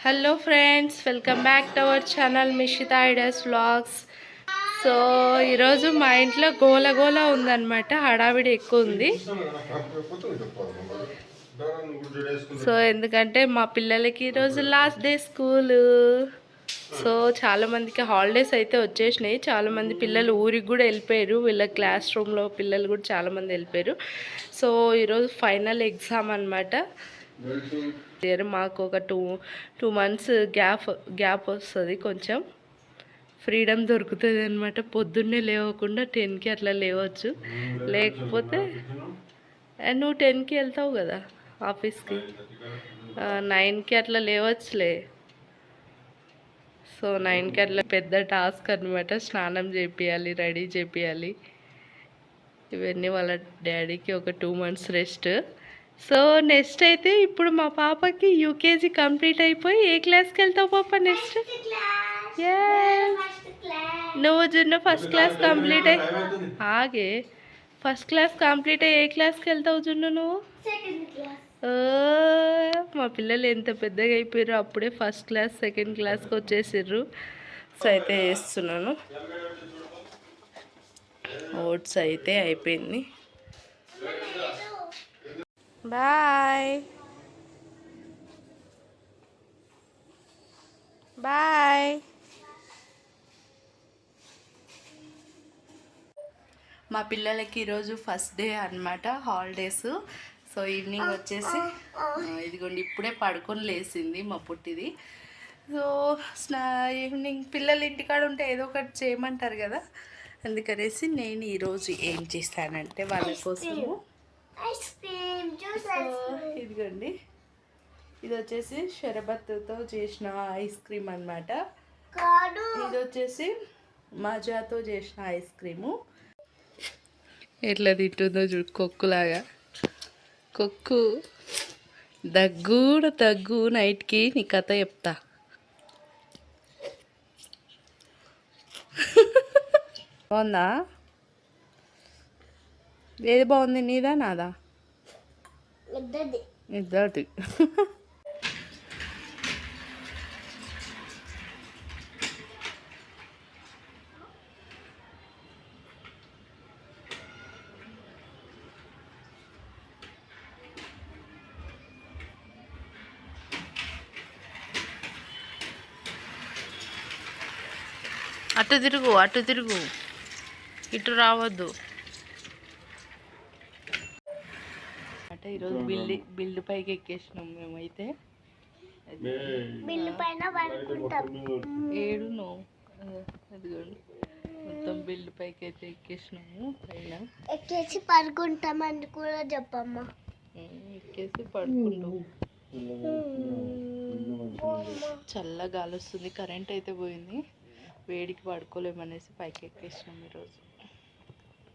Hello friends, welcome back to our channel Mishita ideas vlogs. So ఈరోజు మా ఇంట్లో గోల ఉందన్నమాట, హడావిడి ఎక్కువ ఉంది. సో ఎందుకంటే మా పిల్లలకి ఈరోజు లాస్ట్ డే స్కూలు. సో చాలామందికి హాలిడేస్ అయితే వచ్చేసినాయి. చాలామంది పిల్లలు ఊరికి కూడా వెళ్ళిపోయారు. వీళ్ళ క్లాస్ రూమ్లో పిల్లలు కూడా చాలామంది వెళ్ళిపోయారు. సో ఈరోజు ఫైనల్ ఎగ్జామ్ అనమాట. మాకు ఒక టూ మంత్స్ గ్యాప్ వస్తుంది, కొంచెం ఫ్రీడమ్ దొరుకుతుంది అనమాట. పొద్దున్నే లేవకుండా 10కి అట్లా లేవచ్చు. లేకపోతే నువ్వు 10కి వెళ్తావు కదా ఆఫీస్కి, 9కి అట్లా లేవచ్చులే. సో 9కి అట్లా పెద్ద టాస్క్ అనమాట. స్నానం చేపియాలి, రెడీ చేపియాలి, ఇవన్నీ. వాళ్ళ డాడీకి ఒక 2 మంత్స్ రెస్ట్. సో నెక్స్ట్ అయితే ఇప్పుడు మా పాపకి యూకేజీ కంప్లీట్ అయిపోయి ఏ క్లాస్కి వెళ్తావు పాప నెక్స్ట్? నువ్వు జున్ను ఫస్ట్ క్లాస్ కంప్లీట్ అయ్యి ఏ క్లాస్కి వెళ్తావు జున్ను నువ్వు? మా పిల్లలు ఎంత పెద్దగా అయిపోయారు, అప్పుడే ఫస్ట్ క్లాస్ సెకండ్ క్లాస్కి వచ్చేసారు. సో అయితే వేస్తున్నాను. ఓట్స్ అయితే అయిపోయింది. Bye bye. మా పిల్లలకి ఈరోజు ఫస్ట్ డే అనమాట, హాలిడేస్. సో ఈవినింగ్ వచ్చేసి ఇదిగోండి, ఇప్పుడే పడుకొని లేచింది మా పుట్టిది. సో ఈవినింగ్ పిల్లలు ఇంటికాడ ఉంటే ఏదో ఒకటి చేయమంటారు కదా, అందుకనేసి నేను ఈరోజు ఏం చేస్తానంటే వాళ్ళ కోసము ఇదిగోండి, ఇది వచ్చేసి షరబత్తుతో చేసిన ఐస్ క్రీమ్ అనమాట. ఇది వచ్చేసి మజాతో చేసిన ఐస్ క్రీము. ఎట్లా తింటుందో చూడు, కొక్కులాగా. కొక్కు దగ్గు నైట్కి నీ కథ చెప్తా. బాగుందా? ఏది బాగుంది, నీదా నాదా? ఇద్దరిది. అటు తిరుగు, ఇటు రావద్దు. అంటే ఈరోజు బిల్డ్ పైకి ఎక్కేసినాం మేమైతే. ఏడును అదిగోండి, మొత్తం బిల్డ్ పైకి అయితే ఎక్కేసినాము. పైన ఎక్కేసి పడుకుంటామని కూడా చెప్పమ్మా. ఎక్కేసి పడుకుంటాము. చల్ల గాలి వస్తుంది, కరెంట్ అయితే పోయింది. వేడికి పడుకోలేమనేసి పైకి ఎక్కేసినాం ఈరోజు.